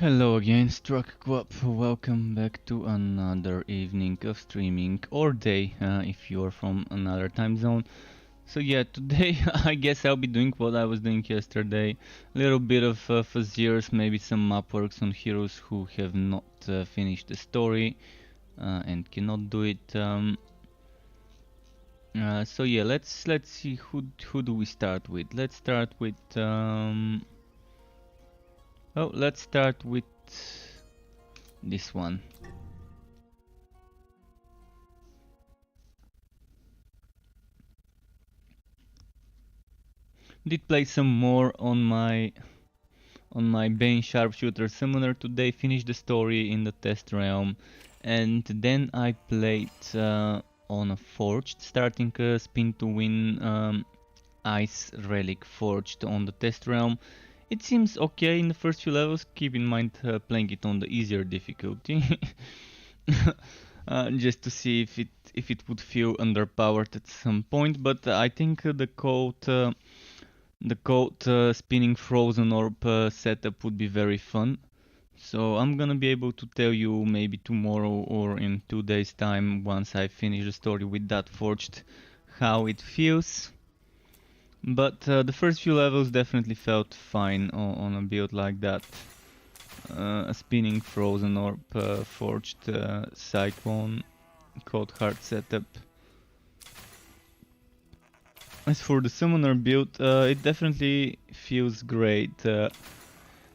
Hello again, Struck Quap. Welcome back to another evening of streaming, or day, if you're from another time zone. So yeah, today I guess I'll be doing what I was doing yesterday. A little bit of Fuzziers, maybe some map works on heroes who have not finished the story and cannot do it. So yeah, let's see who do we start with. Let's start with let's start with this one. Did play some more on my Bane Sharpshooter Summoner today, finished the story in the test realm, and then I played on a Forged, starting a Spin to Win Ice Relic Forged on the test realm. It seems okay in the first few levels, keep in mind playing it on the easier difficulty. Just to see if it would feel underpowered at some point, but I think the code spinning frozen orb setup would be very fun. So I'm gonna be able to tell you maybe tomorrow or in 2 days time, once I finish the story with that forged, how it feels. But the first few levels definitely felt fine on a build like that. A spinning frozen orb forged cyclone code hard setup. As for the summoner build, it definitely feels great.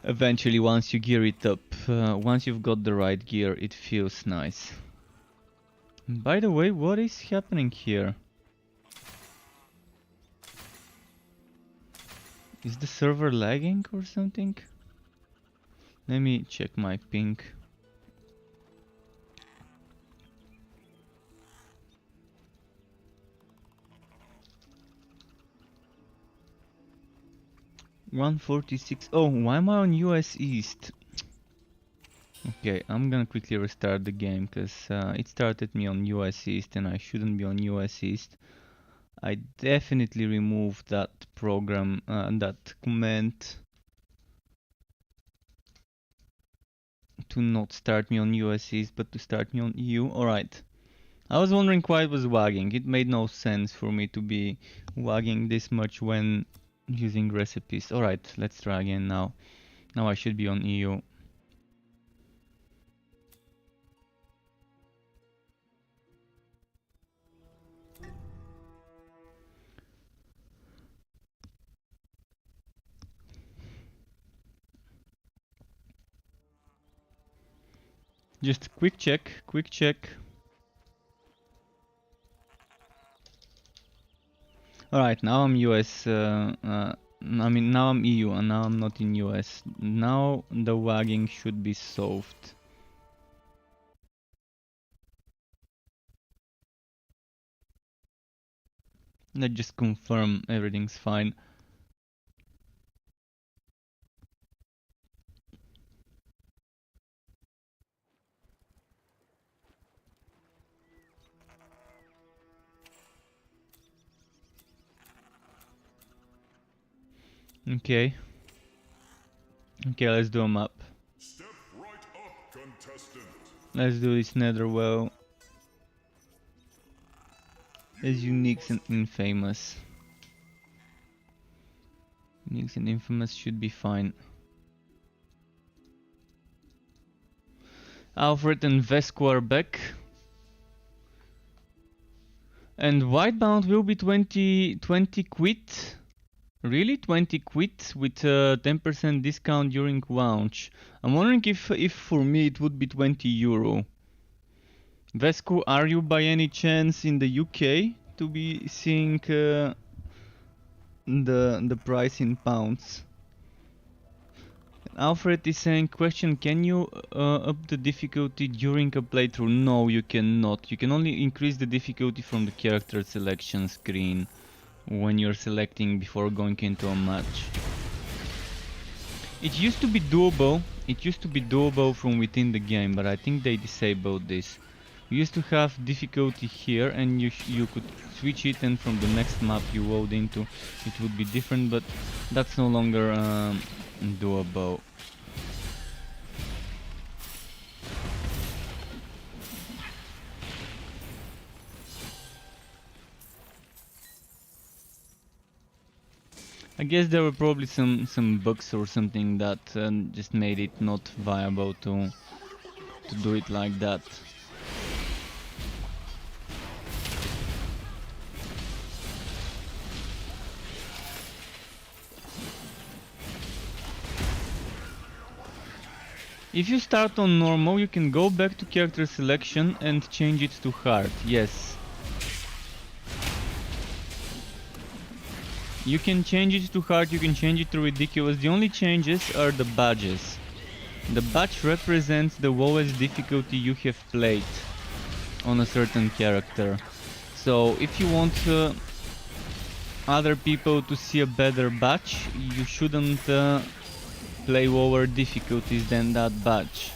Eventually, once you gear it up, once you've got the right gear, it feels nice. By the way, what is happening here? Is the server lagging or something? Let me check my ping. $146. Oh, why am I on US East? Okay, I'm gonna quickly restart the game because it started me on US East and I shouldn't be on US East. I definitely removed that program, that command to not start me on US East but to start me on EU. Alright. I was wondering why it was wagging. It made no sense for me to be wagging this much when using recipes. Alright, let's try again now. Now I should be on EU. Just quick check. Alright, now I'm US, I mean now I'm EU and now I'm not in US. Now the wagging should be solved. Let's just confirm everything's fine. Okay. Okay, let's do a map. Step right up, contestant. Let's do this Netherwell. As unique and infamous. Unique and infamous should be fine. Alfred and Vesco are back. And Whitebound will be 20 quid. Really? 20 quid with a 10% discount during launch. I'm wondering if for me it would be 20 euro. Vesco, are you by any chance in the UK to be seeing the price in pounds? Alfred is saying, question, can you up the difficulty during a playthrough? No, you cannot. You can only increase the difficulty from the character selection screen when you're selecting before going into a match. It used to be doable. It used to be doable from within the game, but I think they disabled this. We used to have difficulty here and you could switch it, and from the next map you load into it would be different, but that's no longer doable. I guess there were probably some bugs or something that just made it not viable to do it like that. If you start on normal, you can go back to character selection and change it to hard. Yes. You can change it to hard, you can change it to ridiculous. The only changes are the badges. The badge represents the lowest difficulty you have played on a certain character. So if you want other people to see a better badge, you shouldn't play lower difficulties than that badge.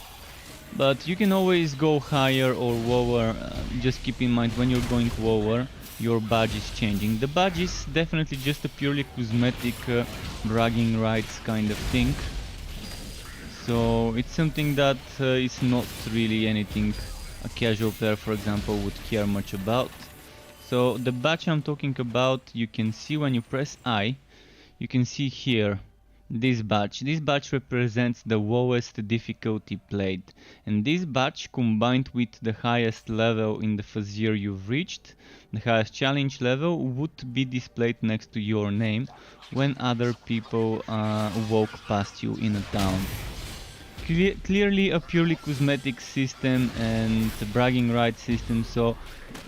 But you can always go higher or lower. Just keep in mind when you're going lower, your badge is changing. The badge is definitely just a purely cosmetic bragging rights kind of thing. So it's something that is not really anything a casual player, for example, would care much about. So the badge I'm talking about, you can see when you press I, you can see here this badge. This badge represents the lowest difficulty played, and this badge combined with the highest level in the Fazir you've reached, the highest challenge level, would be displayed next to your name when other people walk past you in a town. Clearly a purely cosmetic system and a bragging rights system, so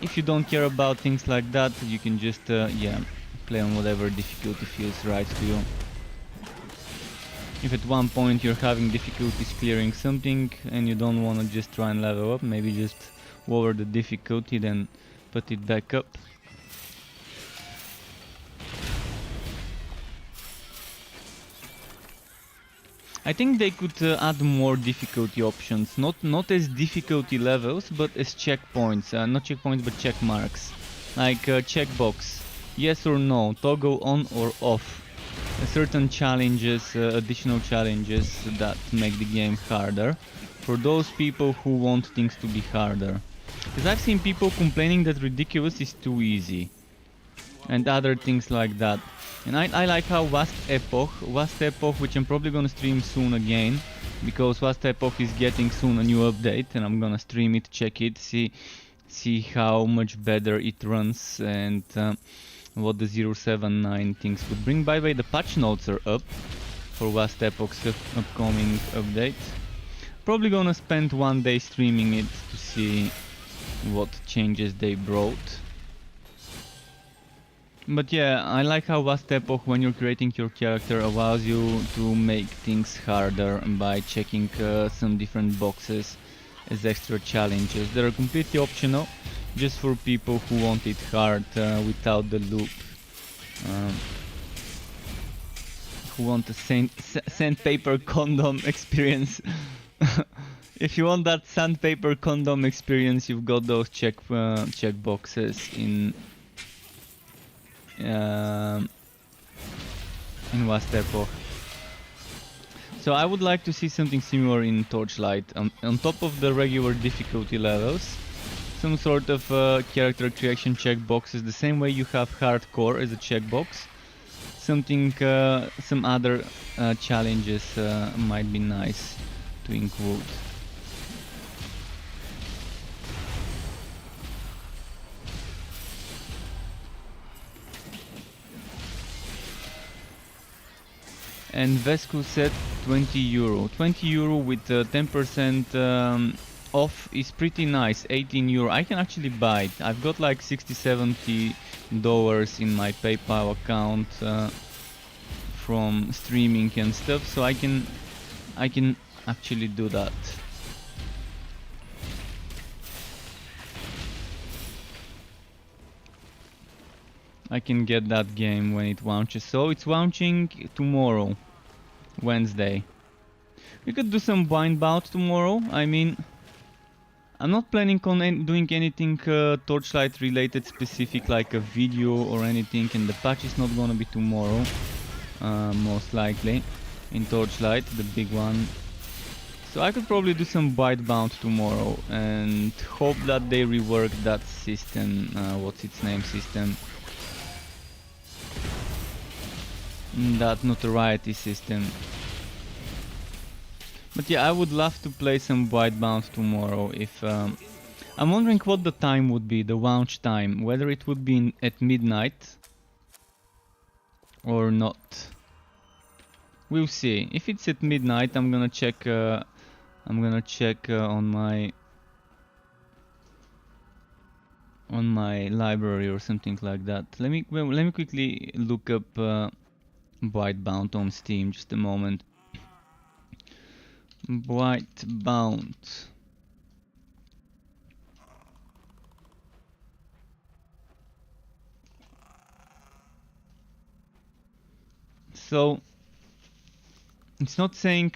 if you don't care about things like that, you can just yeah, play on whatever difficulty feels right to you. If at one point you're having difficulties clearing something and you don't want to just try and level up, maybe just lower the difficulty, then put it back up. I think they could add more difficulty options, not as difficulty levels, but as checkpoints, not checkpoints but check marks. Like checkbox, yes or no, toggle on or off. Certain challenges, additional challenges that make the game harder for those people who want things to be harder. Because I've seen people complaining that ridiculous is too easy and other things like that. And I like how Vast Epoch, which I'm probably gonna stream soon again, because Vast Epoch is getting soon a new update and I'm gonna stream it, check it, see how much better it runs and what the 079 things would bring. By the way, the patch notes are up for Vast Epoch's upcoming update. Probably gonna spend one day streaming it to see what changes they brought. But yeah, I like how Vast Epoch, when you're creating your character, allows you to make things harder by checking some different boxes as extra challenges. They're completely optional, just for people who want it hard without the loop. Who want a sandpaper condom experience. If you want that sandpaper condom experience, you've got those check boxes in Vast Epoch. So I would like to see something similar in Torchlight. On top of the regular difficulty levels, some sort of character creation checkboxes, the same way you have hardcore as a checkbox. Something, some other challenges might be nice to include. And Vesku said 20 euro. 20 euro with 10% off is pretty nice. 18 euro. I can actually buy it. I've got like $60-70 in my PayPal account from streaming and stuff, so I can actually do that. I can get that game when it launches. So it's launching tomorrow, Wednesday. We could do some blind bout tomorrow. I mean, I'm not planning on doing anything Torchlight related specific, like a video or anything, and the patch is not gonna be tomorrow, most likely, in Torchlight, the big one. So I could probably do some blind bout tomorrow and hope that they rework that system, what's its name system. that notoriety system. But yeah, I would love to play some Whitebound tomorrow. If I'm wondering what the time would be, the launch time, whether it would be at midnight or not. We'll see. If it's at midnight, I'm gonna check. On my library or something like that. Let me quickly look up Whitebound on Steam. Just a moment. Whitebound. So it's not saying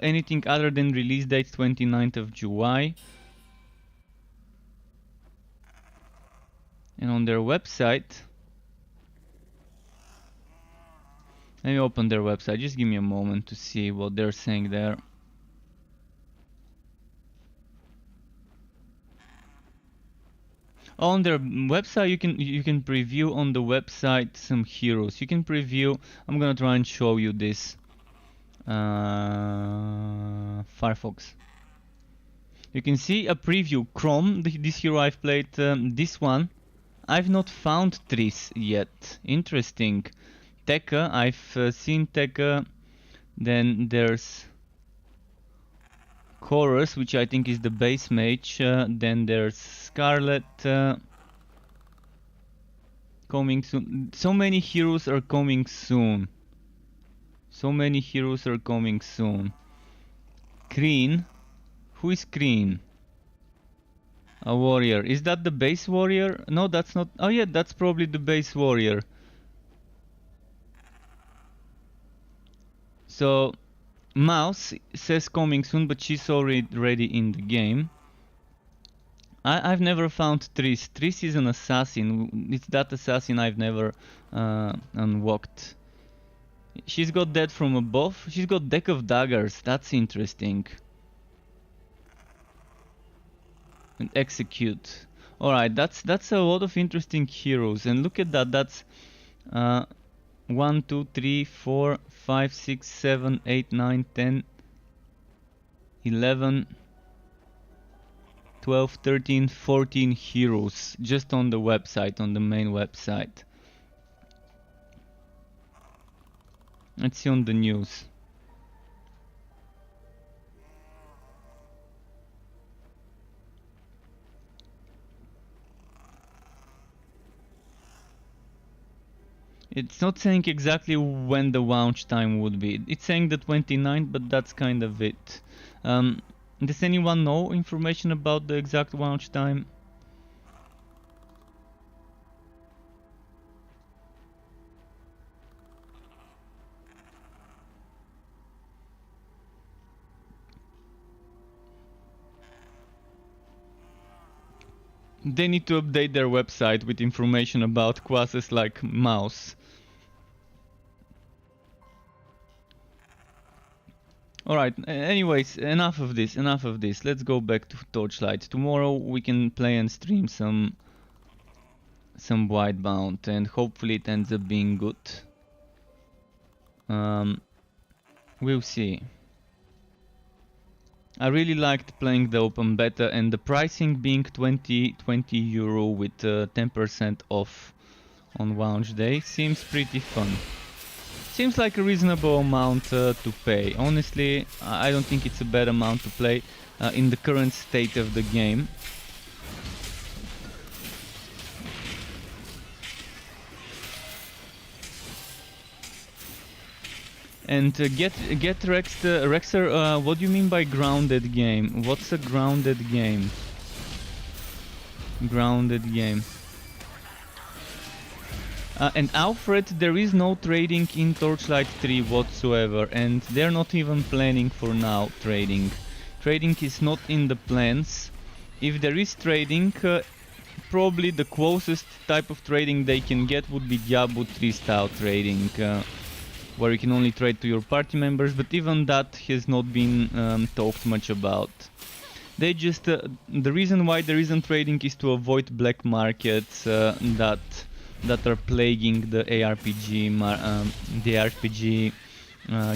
anything other than release date 29th of July. And on their website, let me open their website. Just give me a moment to see what they're saying there. On their website, you can preview on the website some heroes. You can preview. I'm gonna try and show you this. Firefox. You can see a preview. Chrome, this hero I've played. This one, I've not found Tris yet. Interesting. Tekka, I've seen Tekka. Then there's Chorus, which I think is the base mage. Then there's Scarlet. Coming soon. So many heroes are coming soon. So many heroes are coming soon. Kreen. Who is Kreen? A warrior. Is that the base warrior? No, that's not. Oh yeah, that's probably the base warrior. So, Mouse says coming soon, but she's already in the game. I've never found Tris. Tris is an assassin. It's that assassin I've never unlocked. She's got that from above. She's got deck of daggers. That's interesting. And execute. Alright, that's a lot of interesting heroes. And look at that. That's 1, 2, 3, 4, 5, 6, 7, 8, 9, 10, 11, 12, 13, 14 heroes just on the website, on the main website. Let's see on the news. It's not saying exactly when the launch time would be. It's saying the 29th, but that's kind of it. Does anyone know information about the exact launch time? They need to update their website with information about classes like Mouse. Alright, anyways, enough of this. Let's go back to Torchlight. Tomorrow we can play and stream some Whitebound, and hopefully it ends up being good. We'll see. I really liked playing the open beta, and the pricing being 20 euro with 10% off on launch day seems pretty fun. Seems like a reasonable amount to pay. Honestly, I don't think it's a bad amount to play in the current state of the game. And get Rexer, what do you mean by grounded game? What's a grounded game? Grounded game. And Alfred, there is no trading in Torchlight 3 whatsoever, and they're not even planning for now trading. Trading is not in the plans. If there is trading, probably the closest type of trading they can get would be Diablo 3 style trading, where you can only trade to your party members, but even that has not been talked much about. They just the reason why there isn't trading is to avoid black markets that that are plaguing the ARPG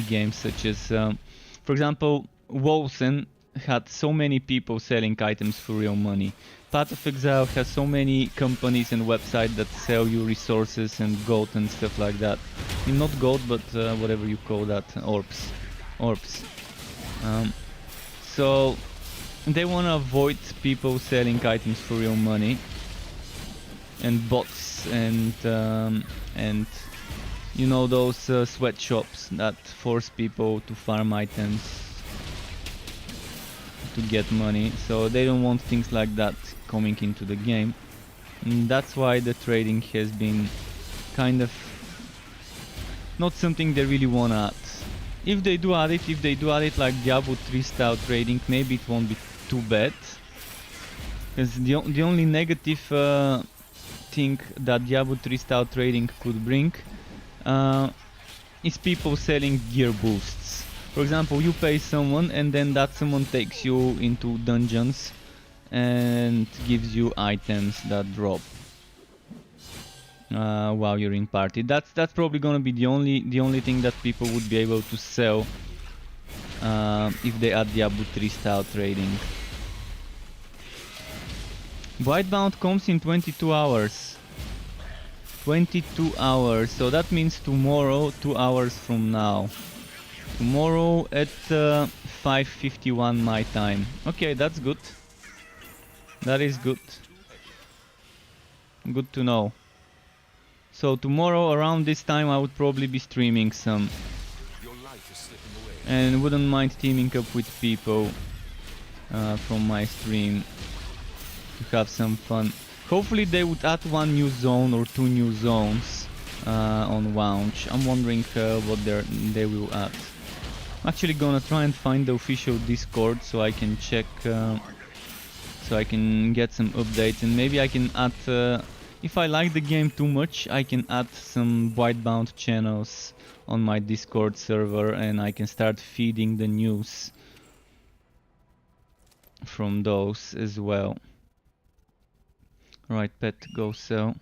games, such as, for example, Wolsen had so many people selling items for real money. Path of Exile has so many companies and websites that sell you resources and gold and stuff like that. I mean, not gold, but whatever you call that, orbs. So they want to avoid people selling items for real money and bots and you know those sweatshops that force people to farm items to get money. So they don't want things like that coming into the game. And that's why the trading has been kind of not something they really want to add. If they do add it like Diablo 3 style trading, maybe it won't be too bad. Because the only negative thing that Diablo 3 style trading could bring is people selling gear boosts. For example, you pay someone and then that someone takes you into dungeons and gives you items that drop while you're in party. That's probably gonna be the only thing that people would be able to sell if they add Diablo 3 style trading. Whitebound comes in 22 hours. 22 hours, so that means tomorrow, 2 hours from now. Tomorrow at 5:51 my time. Okay, that's good. That is good. Good to know. So tomorrow around this time I would probably be streaming some. And wouldn't mind teaming up with people from my stream to have some fun. Hopefully they would add one new zone or 2 new zones on launch. I'm wondering what they will add. I'm actually gonna try and find the official Discord so I can check, so I can get some updates, and maybe I can add, if I like the game too much, I can add some Whitebound channels on my Discord server and I can start feeding the news from those as well. Right, pet, go sell.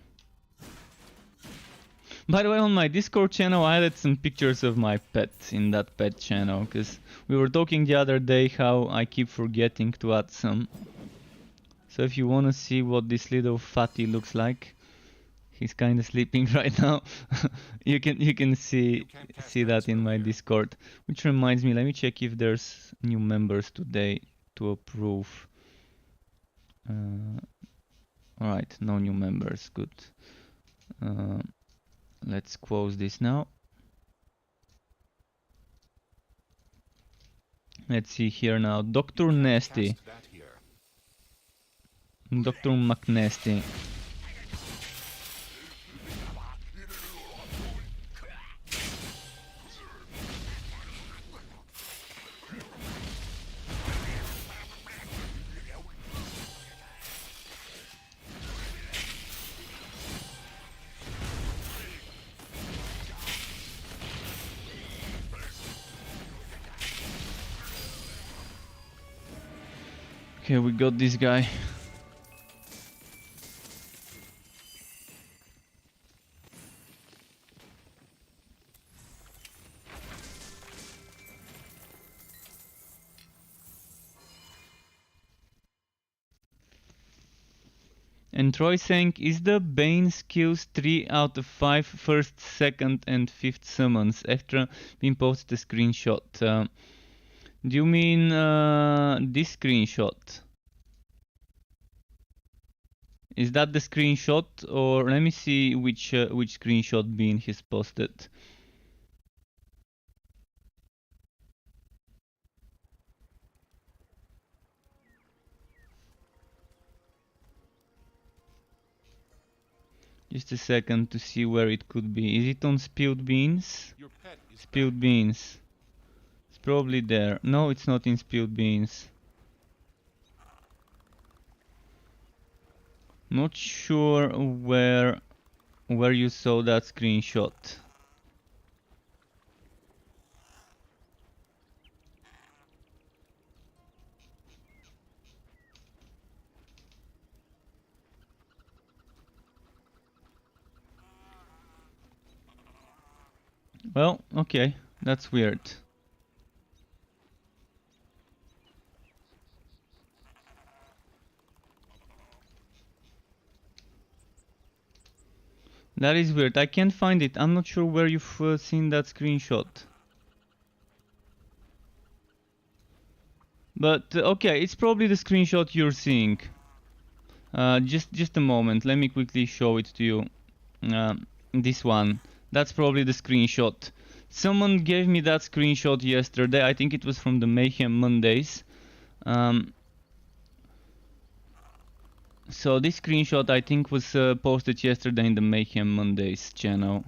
By the way, on my Discord channel I added some pictures of my pet in that pet channel, because we were talking the other day how I keep forgetting to add some. So if you wanna see what this little fatty looks like, he's kinda sleeping right now. you can see that in my Discord. Which reminds me, let me check if there's new members today to approve. Alright, no new members, good. Let's close this now. Let's see here now. Dr. Nasty. Dr. McNasty. Okay, we got this guy. And Troy saying, is the Bane skills 3 out of 5 first, second and fifth summons after being posted a screenshot? Do you mean this screenshot? Is that the screenshot, or let me see which screenshot Bean has posted. Just a second to see where it could be. Is it on Spilled Beans? Spilled Beans. It's probably there. No, it's not in Spilled Beans. Not sure where you saw that screenshot. Well, okay, that's weird. That is weird. I can't find it. I'm not sure where you've seen that screenshot. But okay, it's probably the screenshot you're seeing. Just a moment. Let me quickly show it to you. This one. That's probably the screenshot. Someone gave me that screenshot yesterday. I think it was from the Mayhem Mondays. So this screenshot I think was posted yesterday in the Mayhem Mondays channel.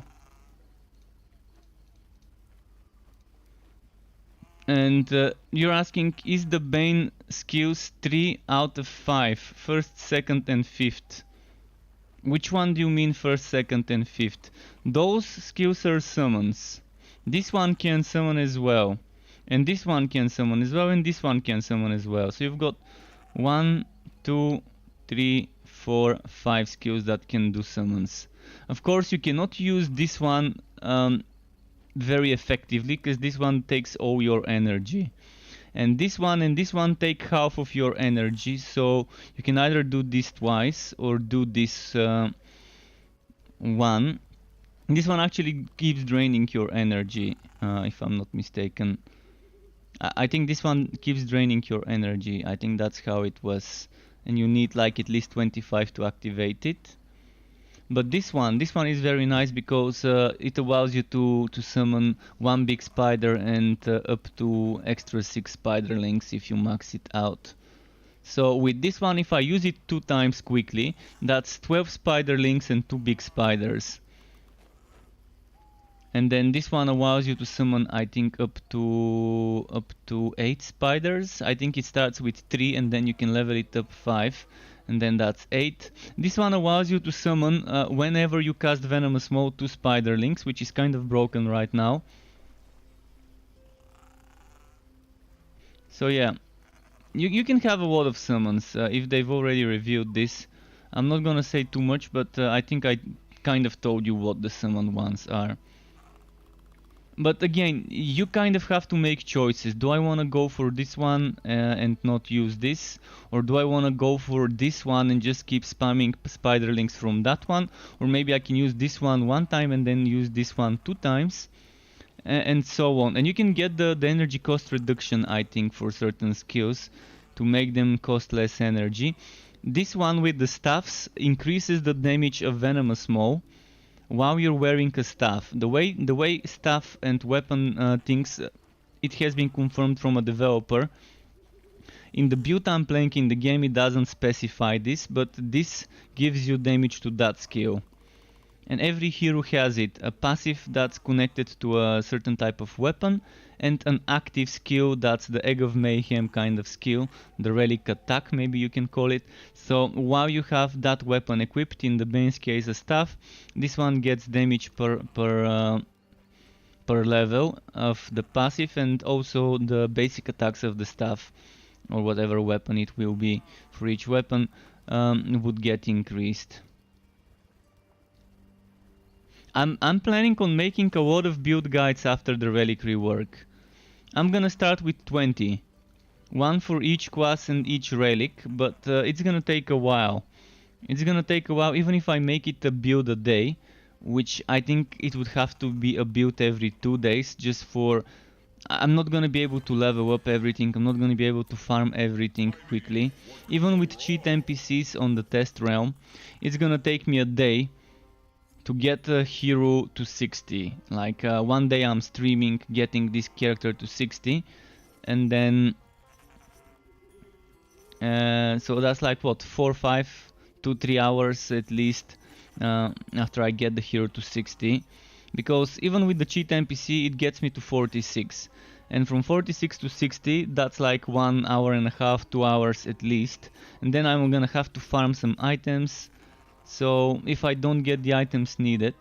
And you're asking, is the Bane skills 3 out of 5? First, second and fifth. Which one do you mean first, second and fifth? Those skills are summons. This one can summon as well. And this one can summon as well, and this one can summon as well. So you've got 1, 2, 3, 4, 5 skills that can do summons. Of course, you cannot use this one very effectively, because this one takes all your energy. And this one take half of your energy, so you can either do this twice or do this one. This one actually keeps draining your energy, if I'm not mistaken. I think this one keeps draining your energy. I think that's how it was. And you need like at least 25 to activate it. But this one is very nice because it allows you to summon one big spider and up to extra 6 spiderlings if you max it out. So with this one, if I use it 2 times quickly, that's 12 spiderlings and 2 big spiders. And then this one allows you to summon, I think, up to 8 spiders. I think it starts with 3 and then you can level it up 5. And then that's 8. This one allows you to summon, whenever you cast Venomous Mode, 2 spiderlings, which is kind of broken right now. So yeah, you can have a lot of summons if they've already reviewed this. I'm not gonna say too much, but I think I kind of told you what the summon ones are. But again, you kind of have to make choices. Do I want to go for this one and not use this? Or do I want to go for this one and just keep spamming spiderlings from that one? Or maybe I can use this one time and then use this one 2 times? And so on. And you can get the energy cost reduction, I think, for certain skills to make them cost less energy. This one with the staffs increases the damage of Venomous Maw while you're wearing a staff. The way staff and weapon things, it has been confirmed from a developer. In the build I'm playing in the game, it doesn't specify this, but this gives you damage to that skill. And every hero has it, a passive that's connected to a certain type of weapon, and an active skill that's the Egg of Mayhem kind of skill, the Relic Attack maybe you can call it. So while you have that weapon equipped, in the Bane's case a staff, this one gets damage per level of the passive, and also the basic attacks of the staff, or whatever weapon it will be for each weapon, would get increased. I'm planning on making a lot of build guides after the relic rework. I'm gonna start with 20. One for each class and each relic, but it's gonna take a while. It's gonna take a while, even if I make it a build a day, which I think it would have to be a build every 2 days, just for... I'm not gonna be able to level up everything, I'm not gonna be able to farm everything quickly. Even with cheat NPCs on the test realm, it's gonna take me a day to get a hero to 60. Like one day I'm streaming getting this character to 60, and then so that's like what, 4, 5, 2, 3 hours at least after I get the hero to 60, because even with the cheat NPC it gets me to 46, and from 46 to 60 that's like 1 hour and a half, 2 hours at least, and then I'm gonna have to farm some items. So if I don't get the items needed,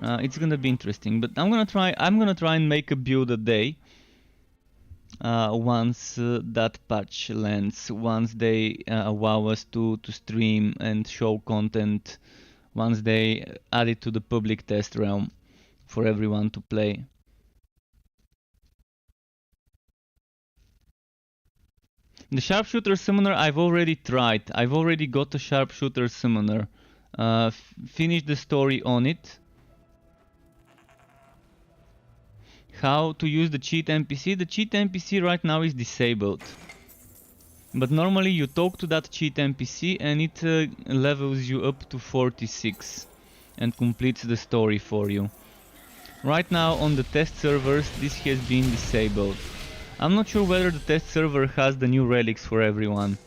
it's gonna be interesting. But I'm gonna try and make a build a day once that patch lands. Once they allow us to stream and show content once they add it to the public test realm for everyone to play. The sharpshooter summoner I've already tried. I've already got a sharpshooter summoner. Finished the story on it. How to use the cheat NPC? The cheat NPC right now is disabled. But normally you talk to that cheat NPC and it levels you up to 46 and completes the story for you. Right now on the test servers this has been disabled. I'm not sure whether the test server has the new relics for everyone.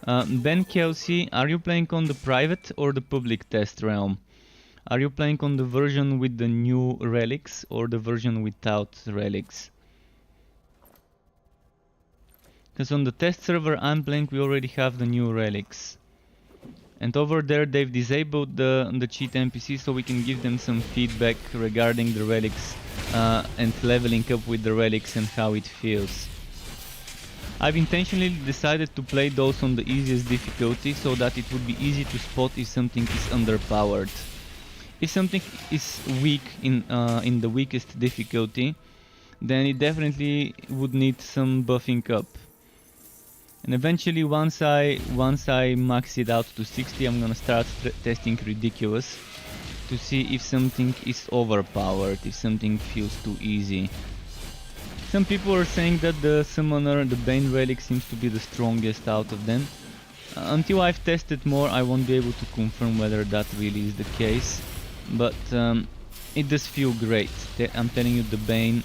Ben Kelsey, are you playing on the private or the public test realm? Are you playing on the version with the new relics or the version without relics? Because on the test server I'm playing, we already have the new relics. And over there they've disabled the cheat NPC so we can give them some feedback regarding the relics and leveling up with the relics and how it feels. I've intentionally decided to play those on the easiest difficulty so that it would be easy to spot if something is underpowered. If something is weak in the weakest difficulty, then it definitely would need some buffing up. And eventually once I max it out to 60, I'm gonna start testing ridiculous to see if something is overpowered, if something feels too easy. Some people are saying that the summoner, the Bane relic, seems to be the strongest out of them. Until I've tested more, I won't be able to confirm whether that really is the case. But it does feel great. I'm telling you, the Bane,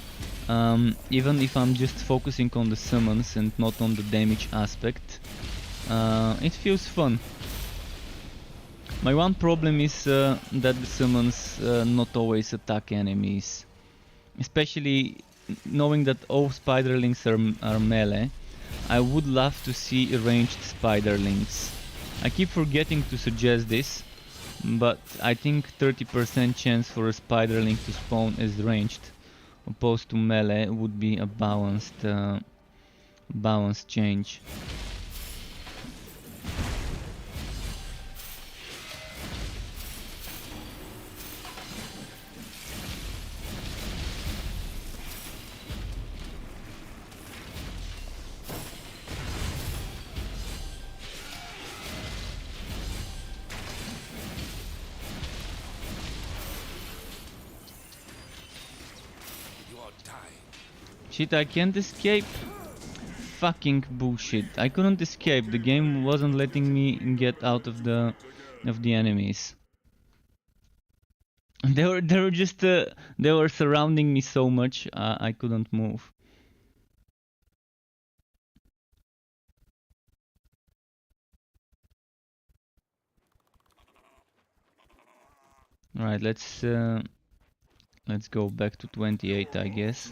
even if I'm just focusing on the summons and not on the damage aspect, it feels fun. My one problem is that the summons not always attack enemies. Especially knowing that all spiderlings are melee, I would love to see ranged spiderlings. I keep forgetting to suggest this, but I think 30% chance for a spiderling to spawn as ranged opposed to melee would be a balanced change. Shit, I can't escape. Fucking bullshit. I couldn't escape. The game wasn't letting me get out of the enemies. They were just they were surrounding me so much I couldn't move. All right, let's go back to 28, I guess.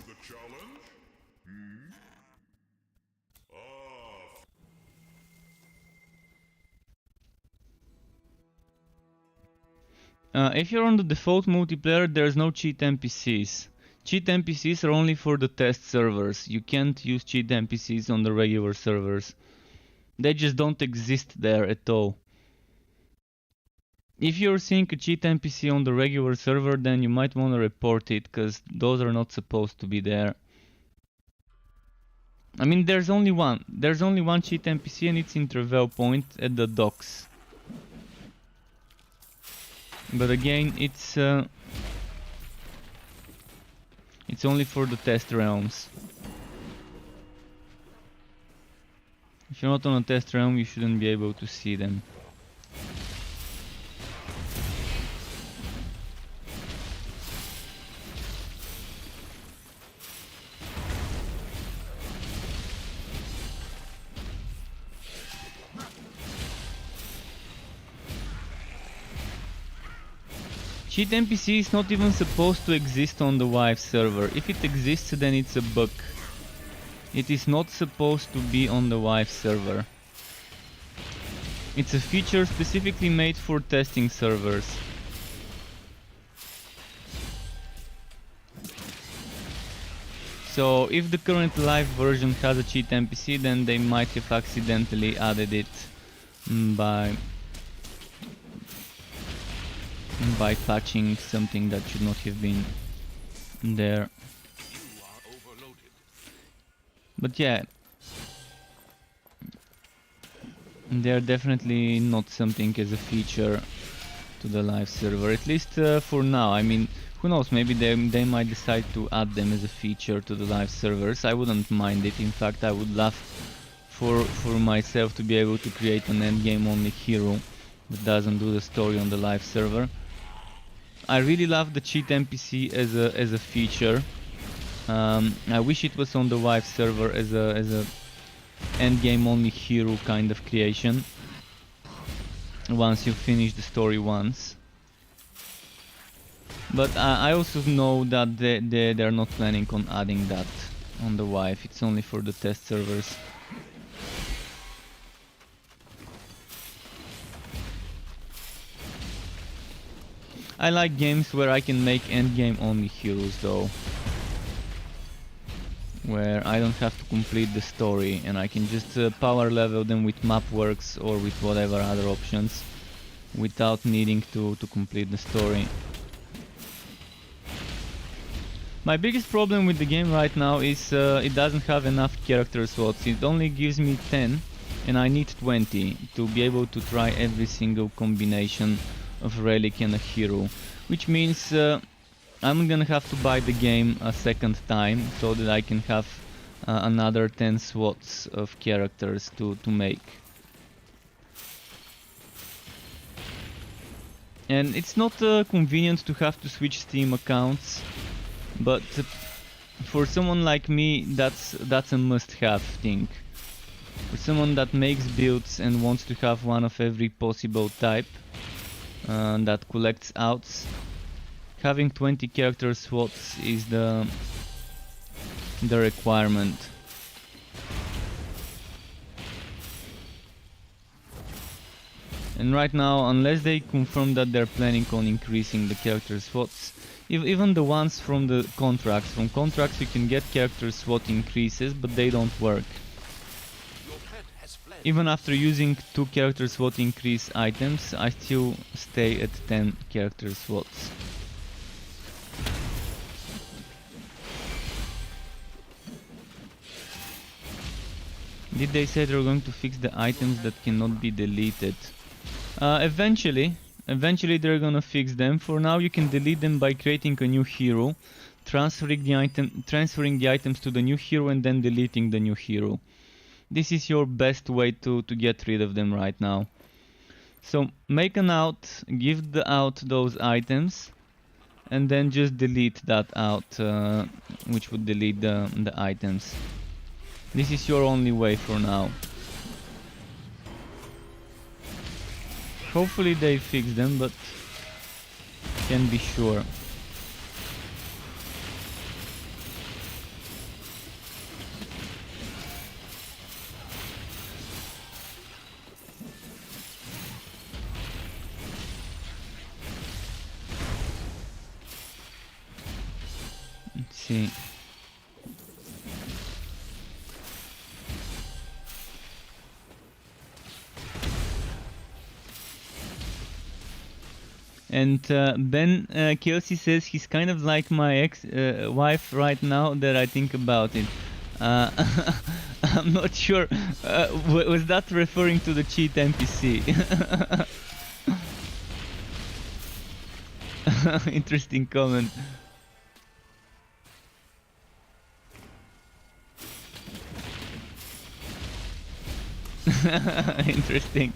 If you're on the default multiplayer, there's no cheat NPCs. Cheat NPCs are only for the test servers. You can't use cheat NPCs on the regular servers. They just don't exist there at all. If you're seeing a cheat NPC on the regular server, then you might want to report it, because those are not supposed to be there. I mean, there's only one. There's only one cheat NPC and it's in Travel Point at the docks. But again, it's only for the test realms. If you're not on a test realm, you shouldn't be able to see them. Cheat NPC is not even supposed to exist on the Vive server. If it exists, then it's a bug. It is not supposed to be on the Vive server. It's a feature specifically made for testing servers. So if the current live version has a cheat NPC, then they might have accidentally added it by by patching something that should not have been there. But yeah, they're definitely not something as a feature to the live server, at least for now. I mean, who knows, maybe they might decide to add them as a feature to the live servers. I wouldn't mind it. In fact, I would love for myself to be able to create an endgame only hero that doesn't do the story on the live server. I really love the cheat NPC as a feature. I wish it was on the live server as a endgame only hero kind of creation. Once you finish the story once. But I also know that they're not planning on adding that on the Vive. It's only for the test servers. I like games where I can make endgame only heroes though. Where I don't have to complete the story and I can just power level them with map works or with whatever other options without needing to complete the story. My biggest problem with the game right now is it doesn't have enough character slots. It only gives me 10 and I need 20 to be able to try every single combination of relic and a hero, which means I'm gonna have to buy the game a second time so that I can have another 10 slots of characters to make. And it's not convenient to have to switch Steam accounts, but for someone like me that's a must-have thing. For someone that makes builds and wants to have one of every possible type that collects outs, having 20 character slots is the requirement. And right now, unless they confirm that they're planning on increasing the character slots, even the ones from the contracts, from contracts you can get character slot increases, but they don't work. Even after using 2 character slot increase items, I still stay at 10 character slots. Did they say they're going to fix the items that cannot be deleted? Eventually they're gonna fix them. For now you can delete them by creating a new hero, transferring the items to the new hero and then deleting the new hero. This is your best way to get rid of them right now. So make an out, give out those items, and then just delete that out, which would delete the items. This is your only way for now. Hopefully they fix them, but can't be sure. Let's see. And Ben Kelsey says he's kind of like my ex-wife right now that I think about it. I'm not sure. Was that referring to the cheat NPC? Interesting comment. Interesting.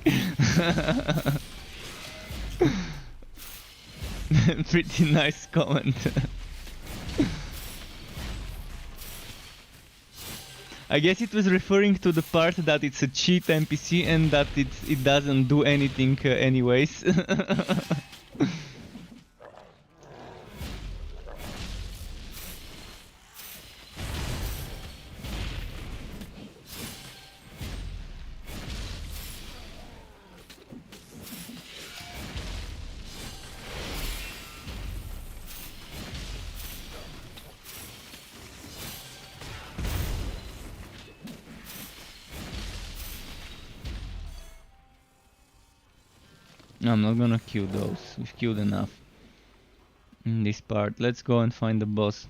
Pretty nice comment. I guess it was referring to the part that it's a cheat NPC and that it doesn't do anything anyways. I'm not gonna kill those. We've killed enough in this part. Let's go and find the boss.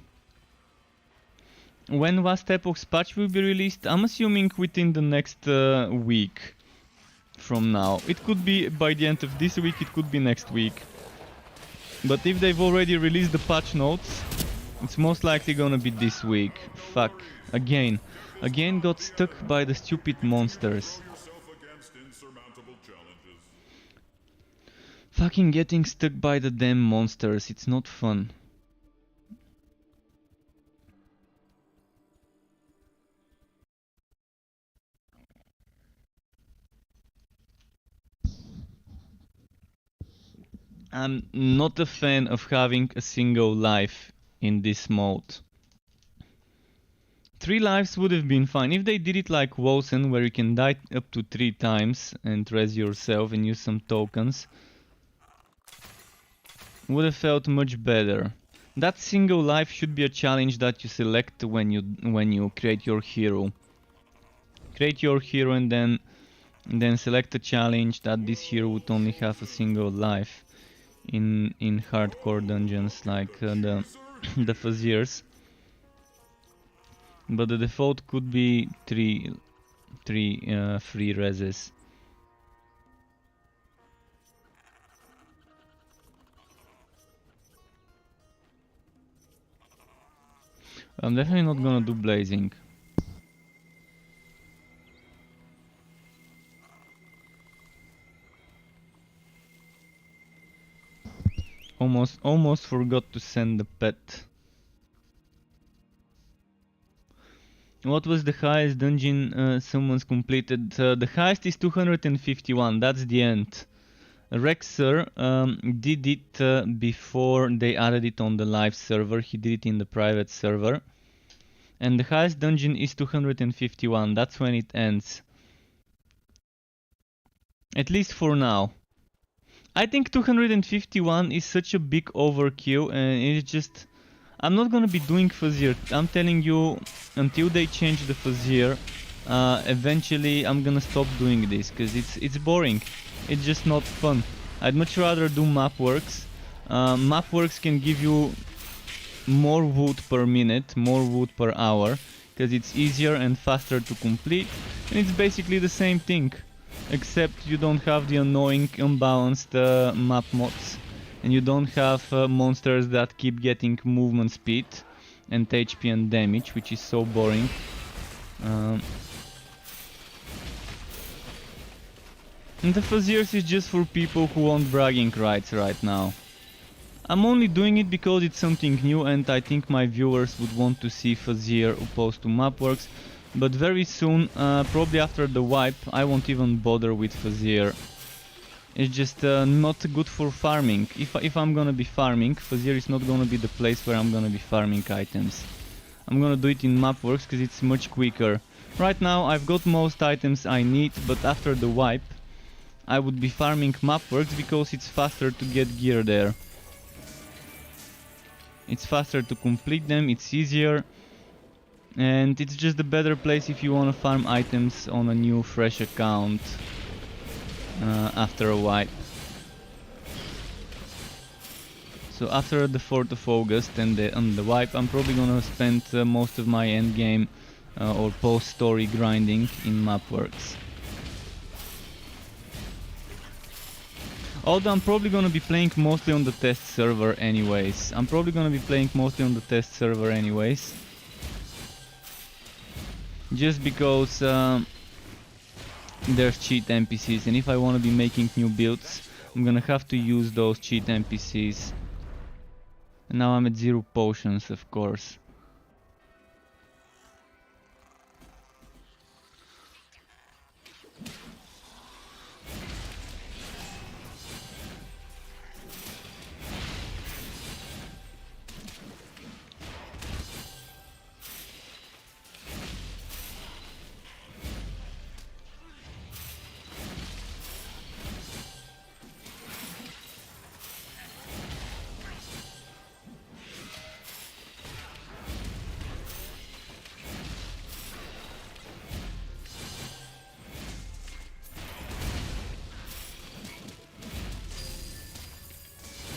When Vast Epoch's patch will be released? I'm assuming within the next week from now. It could be by the end of this week, it could be next week. But if they've already released the patch notes, it's most likely gonna be this week. Fuck. Again. Again got stuck by the stupid monsters. Fucking getting stuck by the damn monsters. It's not fun. I'm not a fan of having a single life in this mode. 3 lives would have been fine. If they did it like Wosen, where you can die up to 3 times and res yourself and use some tokens, would have felt much better. That single life should be a challenge that you select when you create your hero. Create your hero and then select a challenge that this hero would only have a single life in hardcore dungeons like the the Faziers. But the default could be three free reses. I'm definitely not gonna do blazing. Almost forgot to send the pet. What was the highest dungeon someone's completed? The highest is 251, that's the end. Rexer did it before they added it on the live server. He did it in the private server. And the highest dungeon is 251, that's when it ends. At least for now. I think 251 is such a big overkill and it's just... I'm not gonna be doing Fazier. I'm telling you, until they change the Fazier, eventually I'm gonna stop doing this, because it's boring. It's just not fun. I'd much rather do Mapworks. Mapworks can give you more wood per minute, more wood per hour, because it's easier and faster to complete, and it's basically the same thing, except you don't have the annoying unbalanced map mods, and you don't have monsters that keep getting movement speed and HP and damage, which is so boring. And the Faziers is just for people who want bragging rights right now. I'm only doing it because it's something new and I think my viewers would want to see Fazier opposed to Mapworks, but very soon, probably after the wipe, I won't even bother with Fazier. It's just not good for farming. If I'm gonna be farming, Fazier is not gonna be the place where I'm gonna be farming items. I'm gonna do it in Mapworks because it's much quicker. Right now I've got most items I need, but after the wipe I would be farming Mapworks because it's faster to get gear there. It's faster to complete them, it's easier, and it's just a better place if you want to farm items on a new fresh account after a wipe. So after the 4th of August and the wipe, I'm probably gonna spend most of my endgame or post-story grinding in Mapworks. Although I'm probably gonna be playing mostly on the test server anyways. Just because there's cheat NPCs, and if I wanna be making new builds, I'm gonna have to use those cheat NPCs. And now I'm at 0 potions, of course.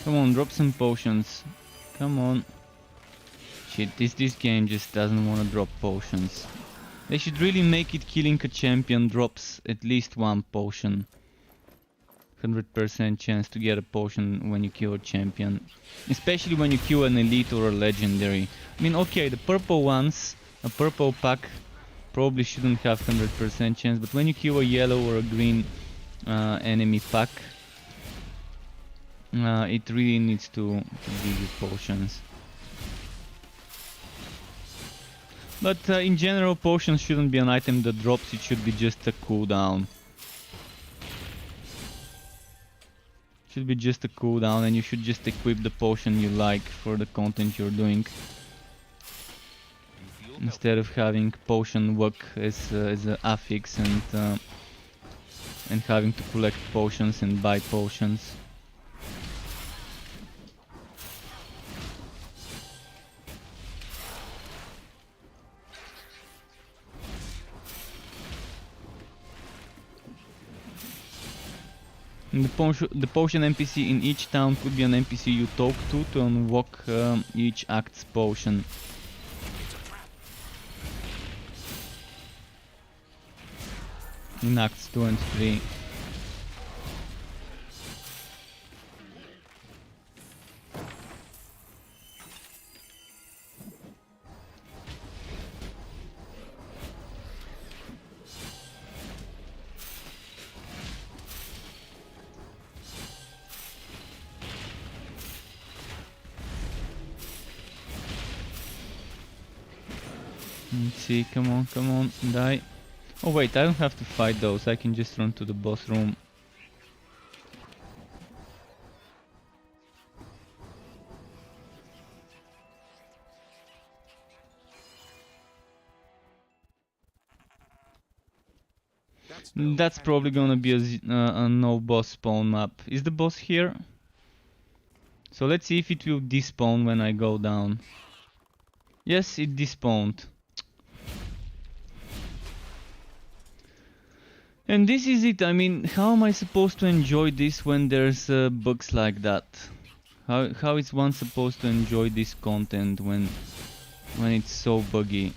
Come on, drop some potions. Come on. Shit, this game just doesn't want to drop potions. They should really make it killing a champion drops at least one potion. 100% chance to get a potion when you kill a champion. Especially when you kill an elite or a legendary. I mean, okay, the purple ones, a purple pack, probably shouldn't have 100% chance, but when you kill a yellow or a green enemy pack, it really needs to give you potions. But in general, potions shouldn't be an item that drops, it should be just a cooldown. Should be just a cooldown, and you should just equip the potion you like for the content you're doing. Instead of having potion work as an affix and having to collect potions and buy potions. And the potion NPC in each town could be an NPC you talk to unlock each act's potion. In acts 2 and 3. Let's see, come on, die. Oh wait, I don't have to fight those, I can just run to the boss room. That's probably gonna be a no boss spawn map. Is the boss here? So let's see if it will despawn when I go down. Yes, it despawned. And this is it. I mean, how am I supposed to enjoy this when there's bugs like that? How is one supposed to enjoy this content when it's so buggy?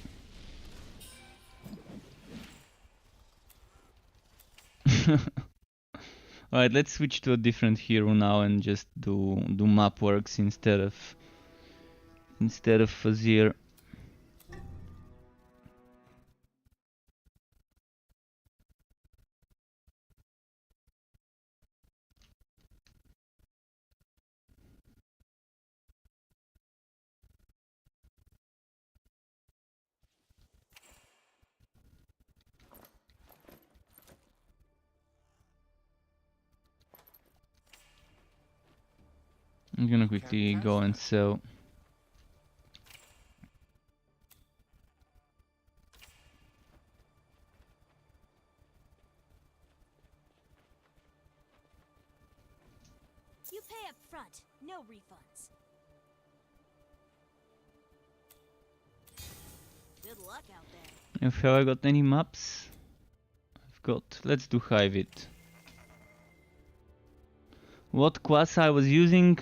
Alright, let's switch to a different hero now and just do map works instead of Fazir. I'm gonna quickly go and sell. You pay up front, no refunds. Good luck out there. Have I got any maps? I've got. Let's do Hiveit. What class I was using?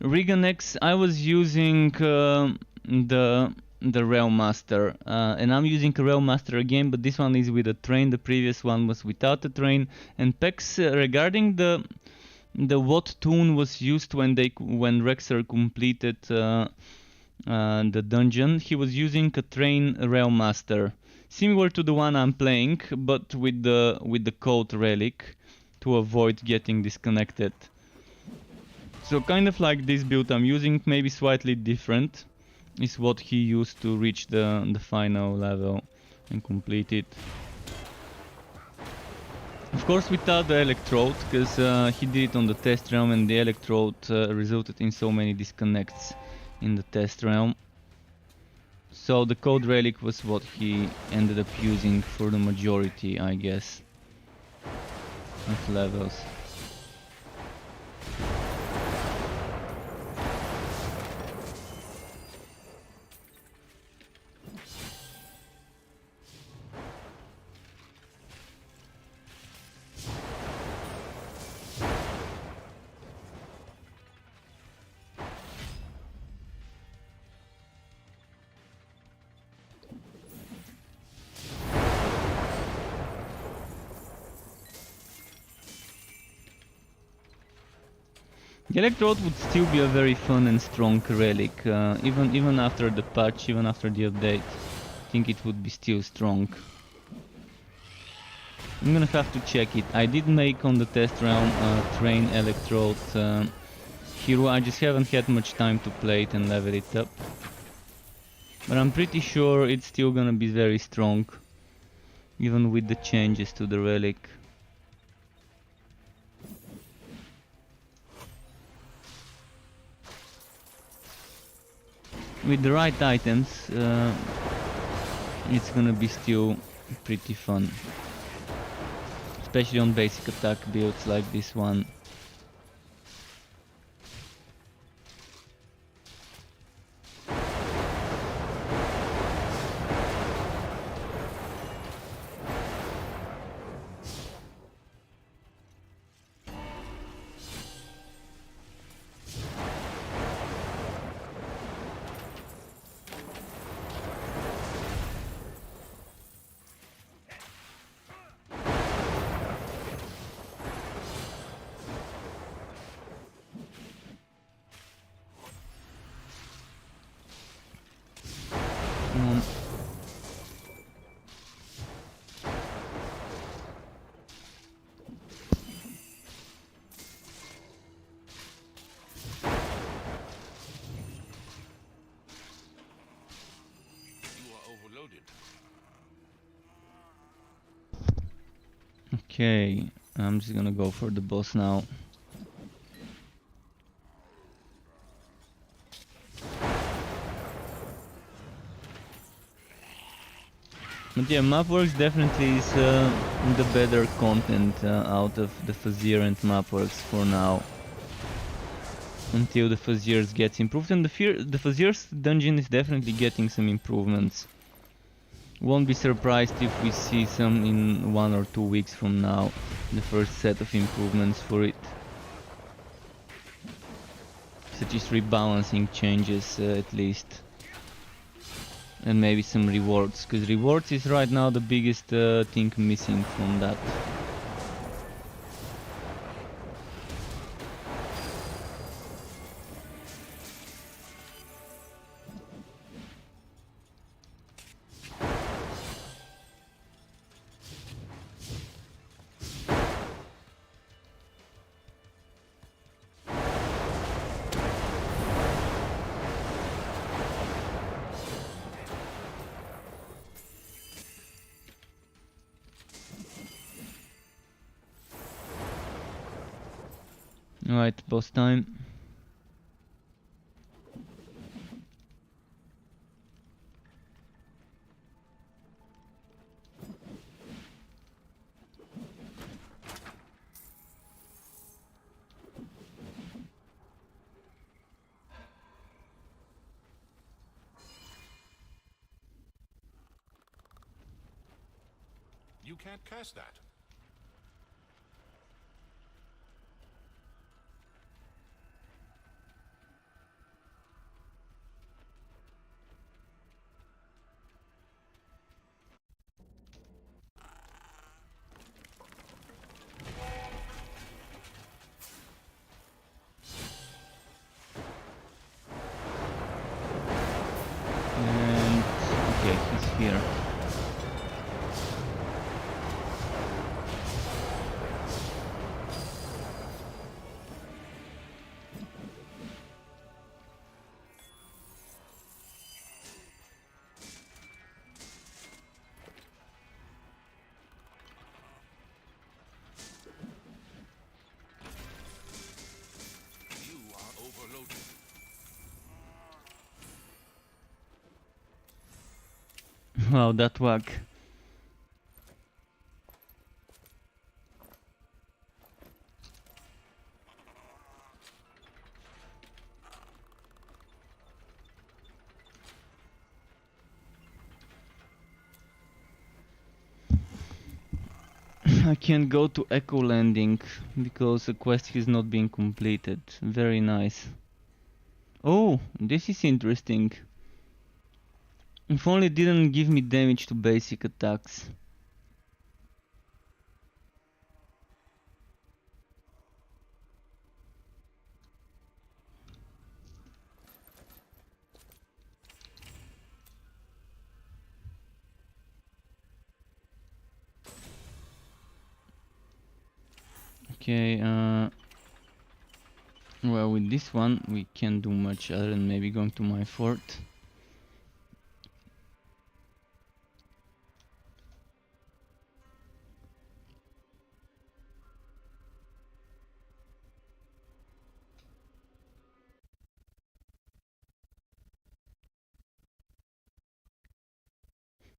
Riganex. I was using the Realm Master, and I'm using a Realm Master again, but this one is with a train. The previous one was without a train. And Pex, regarding the what tune was used when Rexer completed the dungeon, he was using a train Realm Master, similar to the one I'm playing, but with the code relic to avoid getting disconnected. So kind of like this build I'm using, maybe slightly different, is what he used to reach the final level and complete it. Of course without the electrode, because he did it on the test realm and the electrode resulted in so many disconnects in the test realm. So the code relic was what he ended up using for the majority, I guess, of levels. The Electrode would still be a very fun and strong relic, even after the patch, even after the update. I think it would be still strong. I'm gonna have to check it. I did make on the test round Train Electrode hero. I just haven't had much time to play it and level it up. But I'm pretty sure it's still gonna be very strong, even with the changes to the relic. With the right items, it's gonna be still pretty fun. Especially on basic attack builds like this one. Okay, I'm just gonna go for the boss now. But yeah, Mapworks definitely is the better content out of the Fazir and Mapworks for now. Until the Fazir's gets improved, and the Fazir's dungeon is definitely getting some improvements. Won't be surprised if we see some in 1 or 2 weeks from now. The first set of improvements for it. Such as rebalancing changes at least. And maybe some rewards, because rewards is right now the biggest thing missing from that. Alright, boss time. You can't cast that. And okay, he's here. You are overloaded. Wow, that whack. I can't go to Echo Landing because the quest is not being completed. Very nice. Oh, this is interesting. If only it didn't give me damage to basic attacks. Okay, well, with this one we can't do much other than maybe going to my fort.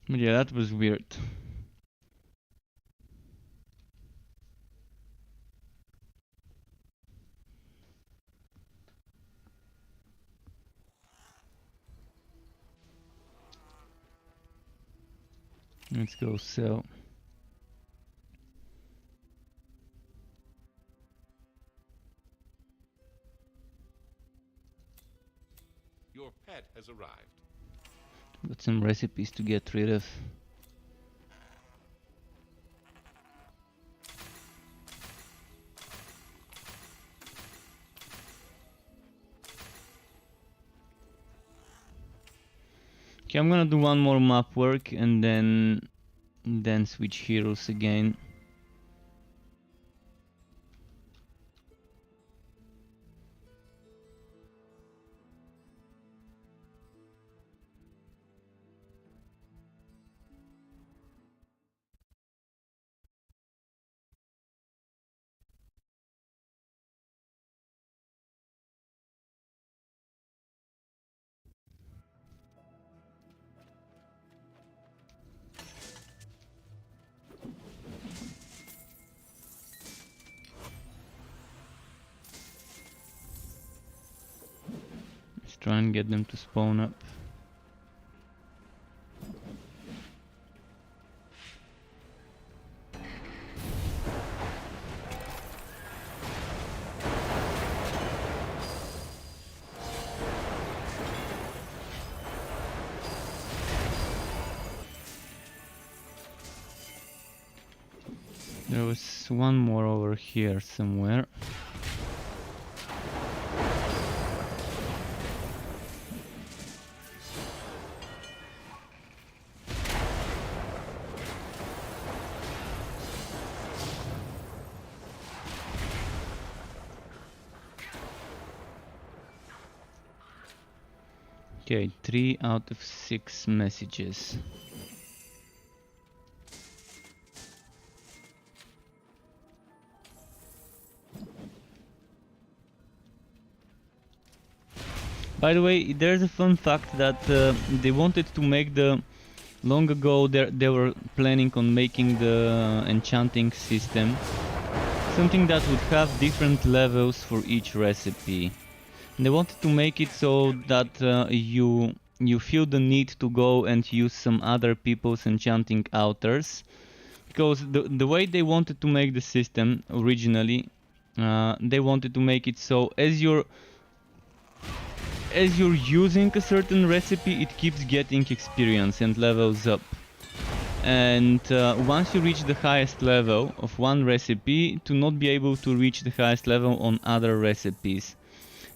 But yeah, that was weird. Let's go sell. Your pet has arrived. Got some recipes to get rid of. Okay, I'm gonna do one more map work and then switch heroes again. Let's try and get them to spawn up. There was one more over here somewhere. Okay, 3 out of 6 messages. By the way, there's a fun fact that they wanted to make the... Long ago they were planning on making the enchanting system something that would have different levels for each recipe. They wanted to make it so that you feel the need to go and use some other people's enchanting altars. Because the way they wanted to make the system originally, they wanted to make it so as you're using a certain recipe, it keeps getting experience and levels up. And once you reach the highest level of one recipe, to not be able to reach the highest level on other recipes.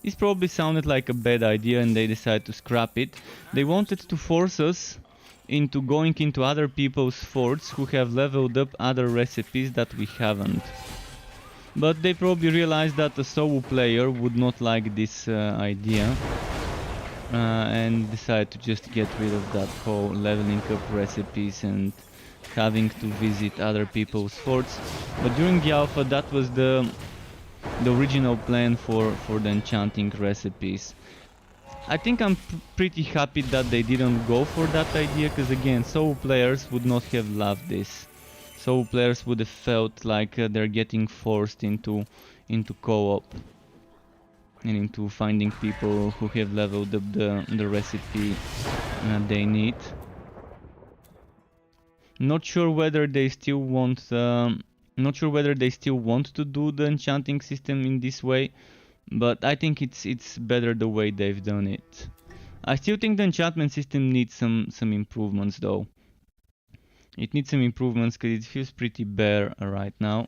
This probably sounded like a bad idea and they decided to scrap it. They wanted to force us into going into other people's forts who have leveled up other recipes that we haven't. But they probably realized that a solo player would not like this idea. And decided to just get rid of that whole leveling up recipes and having to visit other people's forts. But during the alpha that was the original plan for the enchanting recipes. I think I'm pretty happy that they didn't go for that idea, because again, solo players would not have loved this. Solo players would have felt like they're getting forced into co-op and into finding people who have leveled up the recipe they need. Not sure whether they still want to do the enchanting system in this way, but I think it's better the way they've done it. I still think the enchantment system needs some improvements though. It needs some improvements because it feels pretty bare right now.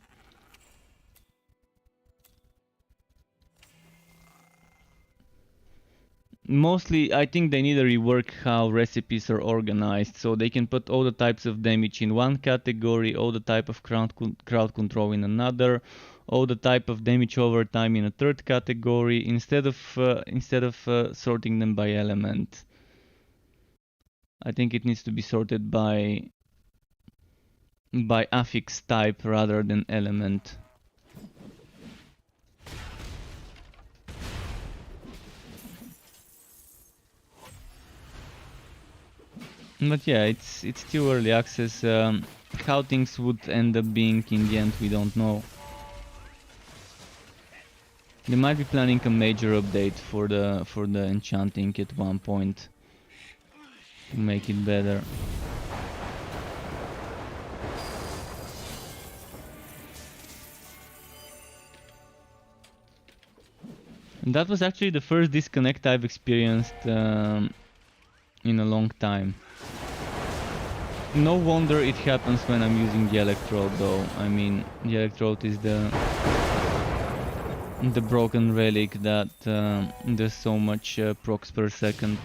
Mostly, I think they need to rework how recipes are organized, so they can put all the types of damage in one category, all the type of crowd control in another, oh, the type of damage over time in a third category instead of sorting them by element. I think it needs to be sorted by affix type rather than element. But yeah, it's still early access. How things would end up being in the end, we don't know. They might be planning a major update for the enchanting at one point to make it better. And that was actually the first disconnect I've experienced in a long time. No wonder it happens when I'm using the electrode though. I mean, the electrode is the broken relic that does so much procs per second.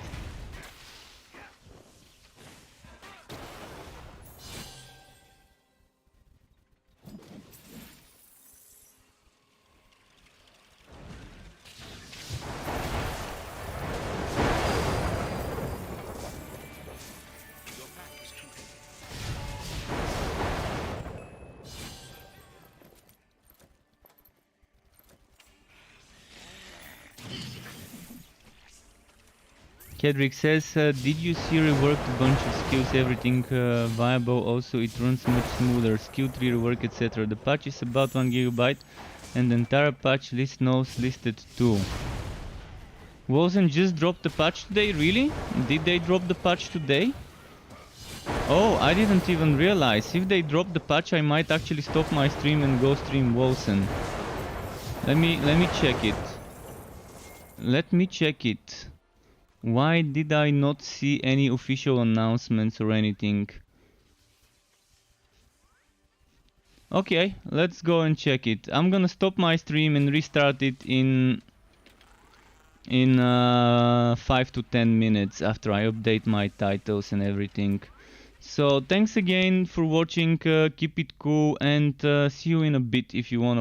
Kedrick says, did you see reworked a bunch of skills, everything viable, also it runs much smoother, skill tree rework, etc. The patch is about 1 GB and the entire patch list notes listed too. Wilson just dropped the patch today, really? Did they drop the patch today? Oh, I didn't even realize. If they drop the patch, I might actually stop my stream and go stream Wilson. Let me check it. Let me check it. Why did I not see any official announcements or anything? Okay, let's go and check it. I'm gonna stop my stream and restart it in 5 to 10 minutes after I update my titles and everything. So thanks again for watching, keep it cool, and see you in a bit if you wanna